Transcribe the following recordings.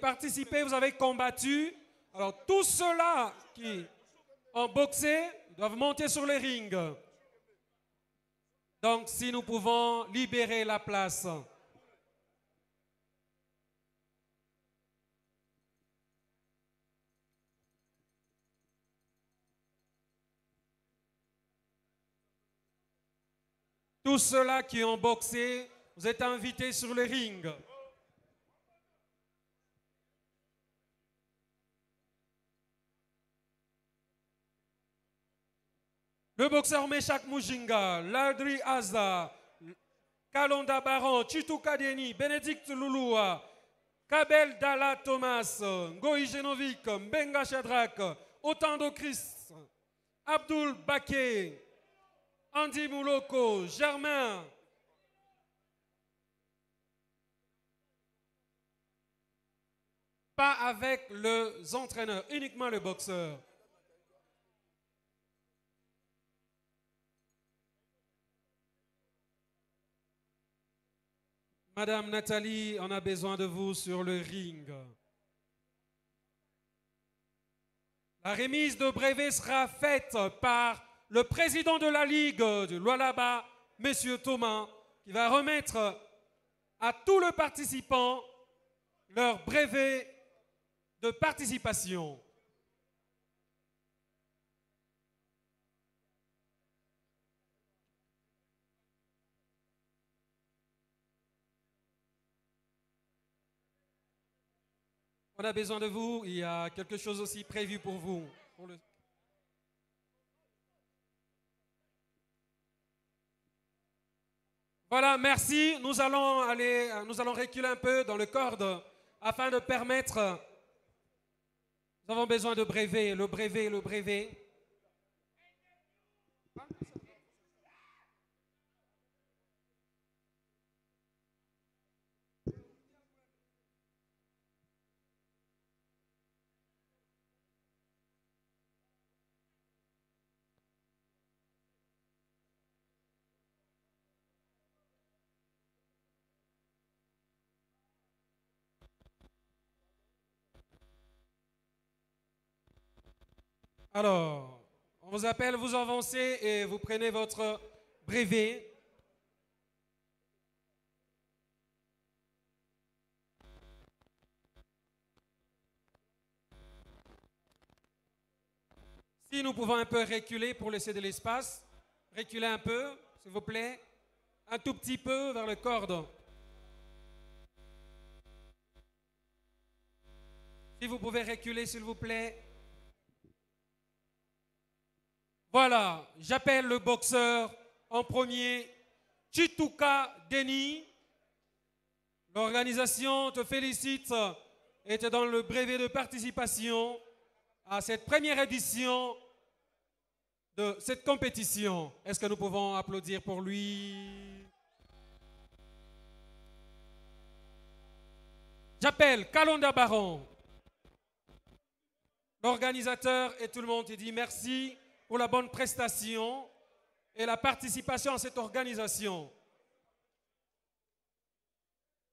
participé, vous avez combattu. Alors, tous ceux-là qui ont boxé doivent monter sur les rings. Donc, si nous pouvons libérer la place. Tous ceux-là qui ont boxé, vous êtes invités sur le ring. Le boxeur Meshak Mujinga, Ladri Aza, Kalonda Baron, Chitou Kadeni, Bénédicte Louloua, Kabel Dalla Thomas, Ngoï Genovic, Mbenga Shadrach, Otando Christ, Abdul Baké, Andy Mouloko, Germain, pas avec les entraîneurs, uniquement le boxeur. Madame Nathalie, on a besoin de vous sur le ring. La remise de brevet sera faite par le président de la Ligue de Lualaba, M. Thomas, qui va remettre à tous les participants leur brevet de participation. On a besoin de vous. Il y a quelque chose aussi prévu pour vous. Voilà, merci. Nous allons reculer un peu dans le corde afin de permettre. Nous avons besoin de brevet, le brevet. Alors, on vous appelle, vous avancez et vous prenez votre brevet. Si nous pouvons un peu reculer pour laisser de l'espace, reculer un peu, s'il vous plaît, un tout petit peu vers le cordon. Si vous pouvez reculer, s'il vous plaît. Voilà, j'appelle le boxeur en premier, Chituka Deni. L'organisation te félicite et te donne le brevet de participation à cette première édition de cette compétition. Est-ce que nous pouvons applaudir pour lui? J'appelle Kalonda Baron. L'organisateur et tout le monde te dit merci pour la bonne prestation et la participation à cette organisation.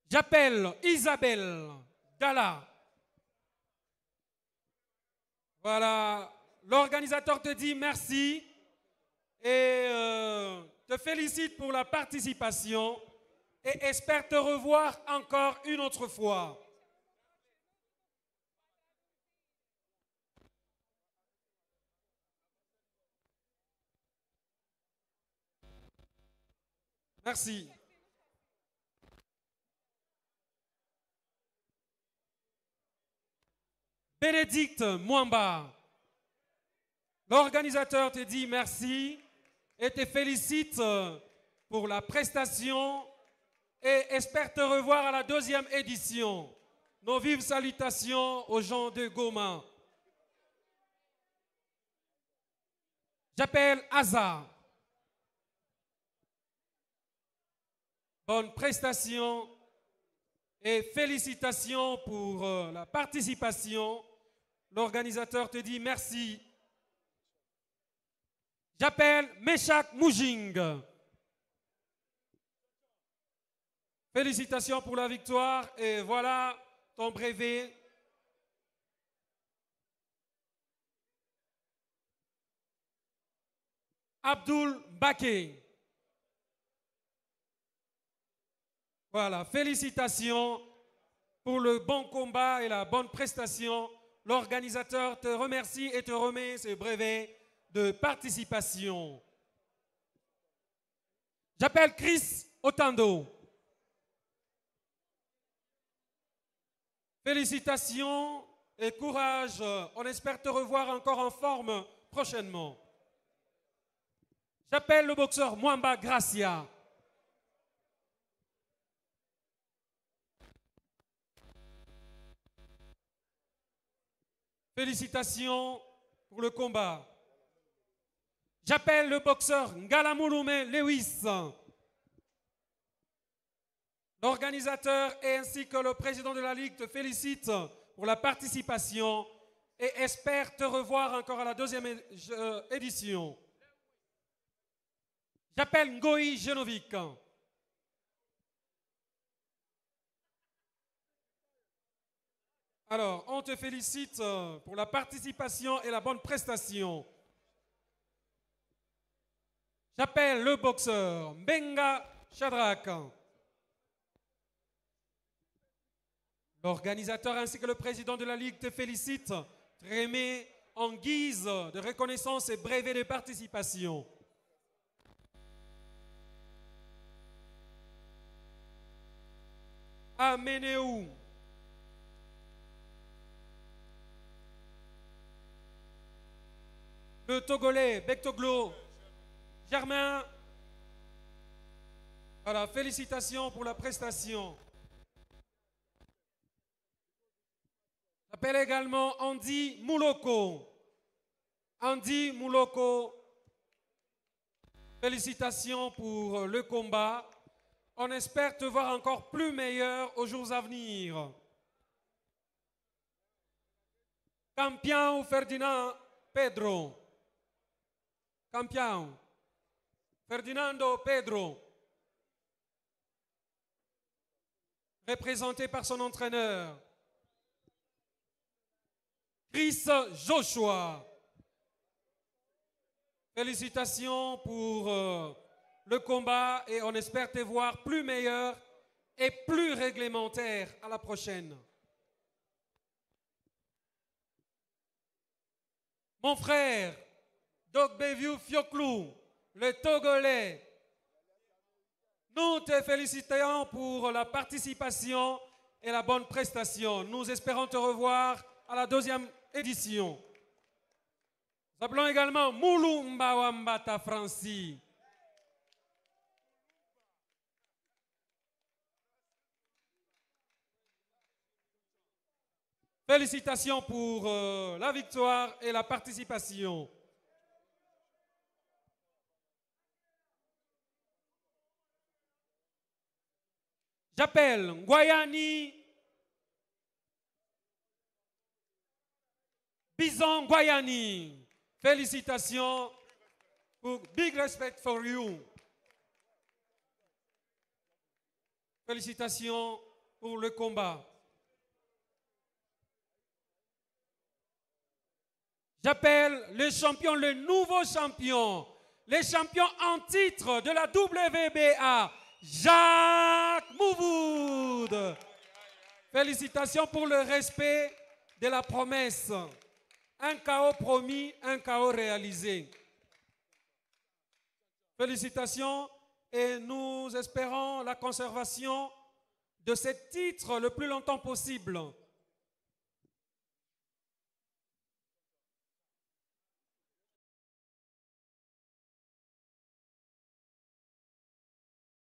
J'appelle Isabelle Dalla. Voilà, l'organisateur te dit merci et te félicite pour la participation et espère te revoir encore une autre fois. Merci. Bénédicte Mwamba, l'organisateur te dit merci et te félicite pour la prestation et espère te revoir à la deuxième édition. Nos vives salutations aux gens de Goma. J'appelle Aza. Bonne prestation et félicitations pour la participation. L'organisateur te dit merci. J'appelle Meshak Mujing. Félicitations pour la victoire et voilà, ton brevet. Abdul Baké. Voilà, félicitations pour le bon combat et la bonne prestation. L'organisateur te remercie et te remet ce brevet de participation. J'appelle Chris Otando. Félicitations et courage. On espère te revoir encore en forme prochainement. J'appelle le boxeur Mwamba Gracia. Félicitations pour le combat. J'appelle le boxeur Ngalamouloumé Lewis. L'organisateur ainsi que le président de la Ligue te félicitent pour la participation et espèrent te revoir encore à la deuxième édition. J'appelle Ngoï Genovic. Alors, on te félicite pour la participation et la bonne prestation. J'appelle le boxeur Mbenga Shadrack. L'organisateur ainsi que le président de la Ligue te félicitent, te remet en guise de reconnaissance et brevet de participation. Ameneou. Le Togolais Bektoglo Germain. Voilà, félicitations pour la prestation. J'appelle également Andy Mouloko. Andy Mouloko, félicitations pour le combat. On espère te voir encore plus meilleur aux jours à venir. Campião Ferdinand Pedro. Campião Ferdinando Pedro. Représenté par son entraîneur. Chris Joshua. Félicitations pour le combat et on espère te voir plus meilleur et plus réglementaire à la prochaine. Mon frère, Dogbeviu Fioklou, le Togolais, nous te félicitons pour la participation et la bonne prestation. Nous espérons te revoir à la deuxième édition. Nous appelons également Moulou Mbawambata Franci. Félicitations pour la victoire et la participation. J'appelle Ngoyani Bison Ngoyani. Félicitations pour Big Respect for You. Félicitations pour le combat. J'appelle le champion, le nouveau champion, les champions en titre de la WBA, Jacques Mouvoud. Félicitations pour le respect de la promesse. Un KO promis, un KO réalisé. Félicitations et nous espérons la conservation de ce titre le plus longtemps possible.